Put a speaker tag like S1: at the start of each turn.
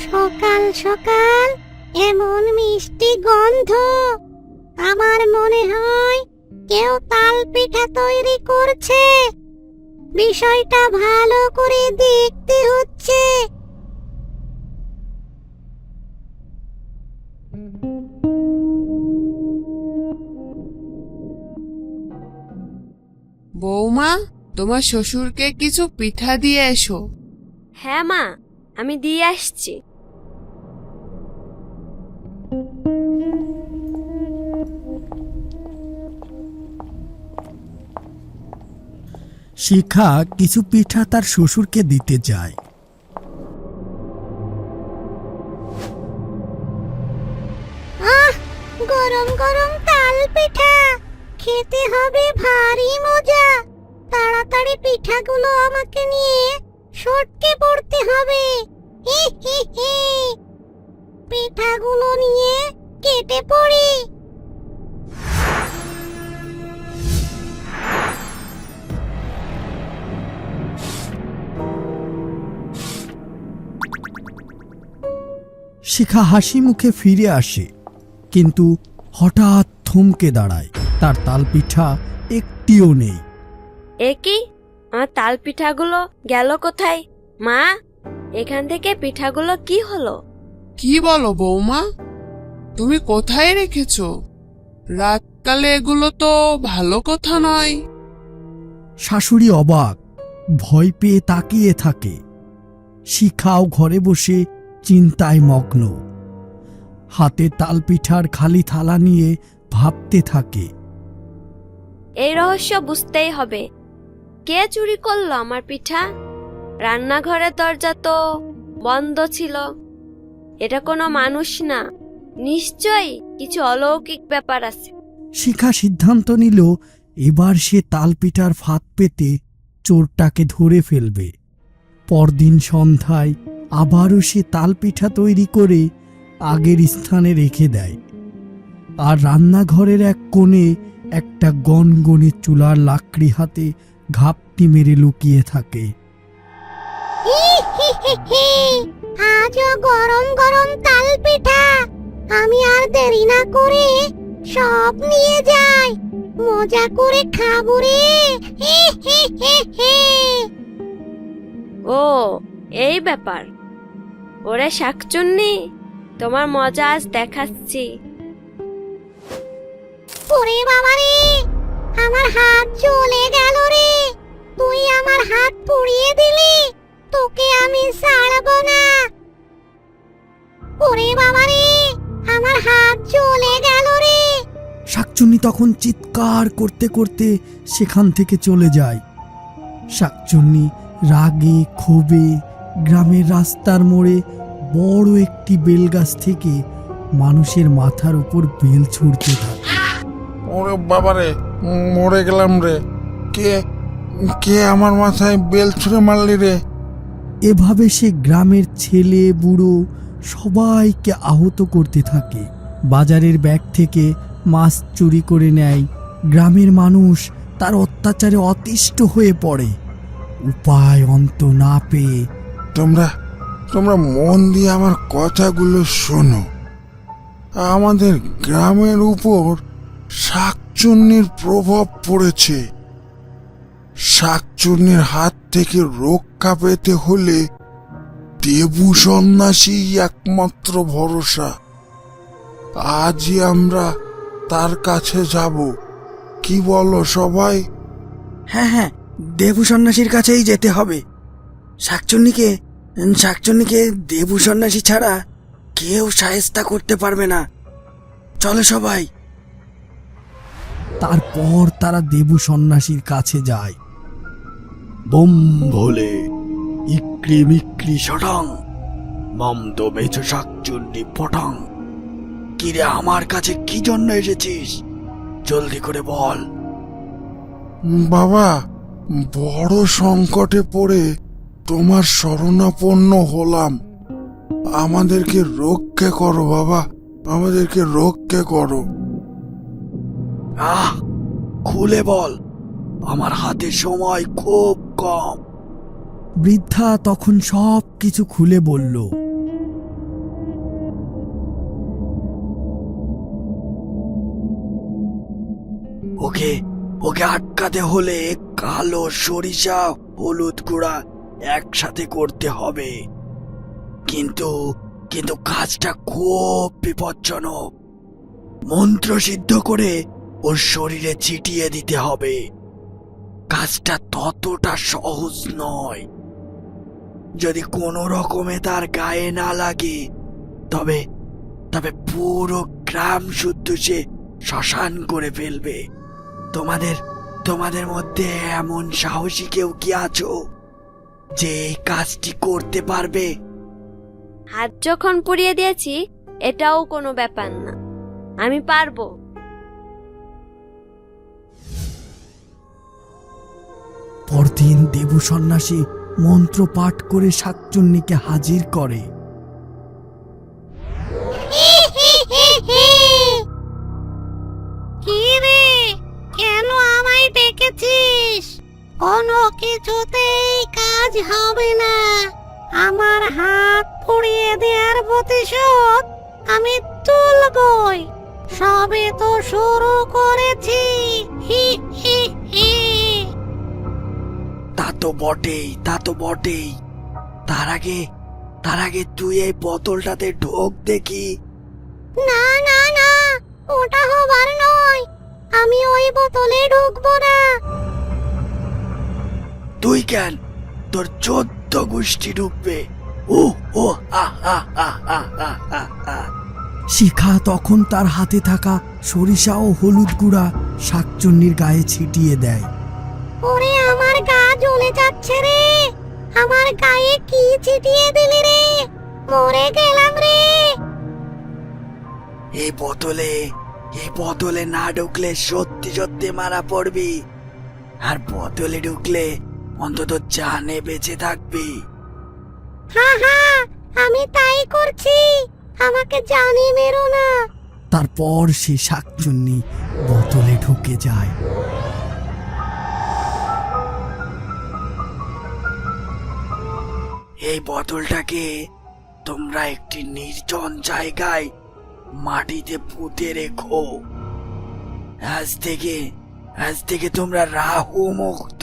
S1: সকাল সকাল এমন মিষ্টি গন্ধ, আমার মনে হয় কেউ তাল পিঠা তৈরি করছে। বিষয়টা ভালো করে দেখতে হচ্ছে।
S2: বৌমা, তোমার শ্বশুরকে কিছু পিঠা দিয়ে এসো।
S3: হ্যাঁ মা, আমি দিয়ে আসছি।
S4: শিখা কিছু পিঠা তার শ্বশুরকে দিতে যায়।
S1: আহ, গরম গরম তাল পিঠা খেতে হবে ভারী মজা। তাড়াতাড়ি পিঠাগুলো আমাকে নিয়ে সটকে পড়তে হবে। হি হি হি। পিঠাগুলো নিয়ে কেটে পড়ি।
S4: শিখা হাসি মুখে ফিরে আসে, কিন্তু হঠাৎ থমকে দাঁড়ায়। তার তাল পিঠা একটিও নেই।
S3: এ কি, আমার তাল পিঠাগুলো গেল কোথায়? মা, এখান থেকে পিঠাগুলো কি হলো?
S2: কি বলো বৌমা, তুমি কোথায় রেখেছো? রাতকালে এগুলো তো ভালো কথা নয়।
S4: শাশুড়ি অবাক, ভয় পেয়ে তাকিয়ে থাকে। শিখাও ঘরে বসে চিন্তায় মগ্ন, হাতে তাল পিঠার খালি থালা নিয়ে ভাবতে থাকে।
S3: এই রহস্য বুঝতেই হবে। কে চুরি করলো আমার পিঠা? রান্নাঘরের দরজা তো বন্ধ ছিল। এটা কোনো মানুষ না, নিশ্চয়ই কিছু অলৌকিক ব্যাপার আছে।
S4: শিখা সিদ্ধান্ত নিল এবার সে তাল পিঠার ফাঁদ পেতে চোরটাকে ধরে ফেলবে। পরদিন সন্ধ্যায় আবারও সে তাল পিঠা তৈরি করে আগের স্থানে রেখে দেয়। আর রান্নাঘরের এক কোণে একটা গনগনে চুলার লাকড়ি হাতে ঘাপটি মেরে লুকিয়ে থাকে।
S1: হি হি হি হি। আজও গরম গরম তাল পিঠা। আমি আর দেরি না করে সব নিয়ে যাই, মজা করে খাবো রে। হি হি হি হি।
S3: ও, এই ব্যাপার। ওরে শাকচুন্নি, তোমার মজা আজ দেখাচ্ছি।
S1: ওরে বাবা রে, আমার হাত জ্বলে গেল রে। তুই আমার হাত পুড়িয়ে দিলি, তোকে আমি ছাড়বো না। ওরে বাবা রে, আমার হাত জ্বলে গেল রে।
S4: শাকচুন্নি তখন চিৎকার করতে করতে সেখান থেকে চলে যায়। শাকচুন্নি রাগে ক্ষোভে গ্রামের রাস্তার মোড়ে বড় একটি বেলগাছ থেকে মানুষের মাথার উপর বেল ছুঁড়তে থাকে।
S5: ওরে বাবারে, মরে গেলাম রে। কে কে আমার মাথায় বেল ছুঁড়ে মারলি রে?
S4: এভাবে সে গ্রামের ছেলে বুড়ো সবাইকে আহত করতে থাকে। বাজারের ব্যাগ থেকে মাছ চুরি করে নেয়। গ্রামের মানুষ তার অত্যাচারে অতিষ্ঠ হয়ে পড়ে। উপায় অন্ত না পেয়ে
S5: তোমরা তোমরা মন দিয়ে আমার কথাগুলো শোনো। আমাদের গ্রামের উপর শাকচুন্নির প্রভাব পড়েছে। শাকচুন্নির হাত থেকে রক্ষা পেতে হলে দেবু সন্ন্যাসী একমাত্র ভরসা। আজই আমরা তার কাছে যাব। কি বলো সবাই?
S6: হ্যাঁ হ্যাঁ, দেবু সন্ন্যাসীর কাছেই যেতে হবে। শাকচুন্নিকে দেবু সন্ন্যাসী ছাড়া কেউ সাহেস্তা করতে পারবে না। চলো সবাই।
S4: তারপর তারা দেবু সন্ন্যাসীর কাছে যায়। বোম ভোলে ইক্রি মিক্রি শটাং, মম তো মেছো শাকচুন্নি পটাং।
S6: কিরে, আমার কাছে কি জন্য এসেছিস? জলদি করে বল।
S5: বাবা, বড় সংকটে পড়ে তোমার শরণাপন্ন হলাম। আমাদেরকে রক্ষা করো বাবা, আমাদেরকে রক্ষা করো।
S6: আহ, খুলে বল, আমার হাতে সময় খুব কম।
S4: বৃদ্ধা তখন সব কিছু খুলে বলল।
S6: আটকাতে হলে কালো সরিষা হলুদ গুঁড়া একসাথে করতে হবে, কিন্তু কিন্তু কাজটা খুব বিপজ্জনক। মন্ত্র সিদ্ধ করে ওর শরীরে ছিটিয়ে দিতে হবে। কাজটা ততটা সহজ নয়। যদি কোনো রকমে তার গায়ে না লাগে তবে তবে পুরো গ্রাম শুদ্ধ সে শ্মশান করে ফেলবে। তোমাদের মধ্যে এমন সাহসী কেউ কি আছো যে এই কাজটি করতে পারবে?
S3: হাত যখন পুড়িয়ে দিয়েছি এটাও কোনো ব্যাপার না, আমি পারবো।
S4: পরদিন দেবু সন্ন্যাসী মন্ত্র পাঠ করে শাকচুন্নিকে হাজির করে।
S1: কি রে, কেন আমায় ডেকেছিস? কোনো কিছুতেই কাজ হবে না। আমার হাত পুড়িয়ে দেওয়ার প্রতিশোধ আমি তুলবই। সবে তো শুরু করেছি। হি হি হি।
S6: তা তো বটেই। তার আগে তুই এই বোতলটাতে ঢোক দেখি।
S1: না না না, ওটা হবার নয়। আমি ওই বোতলে ঢুকবো না।
S6: তুই কেন? তোর 14 গোষ্ঠী ঢুকবে। ও ও হা হা হা হা হা হা হা।
S4: শিখা তখন তার হাতে থাকা সরিষা ও হলুদ গুঁড়া শাকচুন্নির গায়ে ছিটিয়ে দেয়।
S1: ওরে, আমার গা জ্বলে যাচ্ছে রে। আমার গায়ে কি ছিটিয়ে দিলি রে? মরে গেলাম রে।
S6: এই বোতলে না ঢুকলে সত্যি সত্যি মারা পড়বি, আর বোতলে ঢুকলে অন্তত জানে বেঁচে থাকবি।
S1: হা হা, আমি তাই করছি। আমাকে জানি মেরো না।
S4: তারপর সে শাকচুন্নি বোতলে ঢুকে যায়।
S6: এই বোতলটাকে তোমরা একটি নির্জন জায়গায় মাটিতে পুঁতে রেখো। আজ থেকে তোমরা রাহু মুক্ত।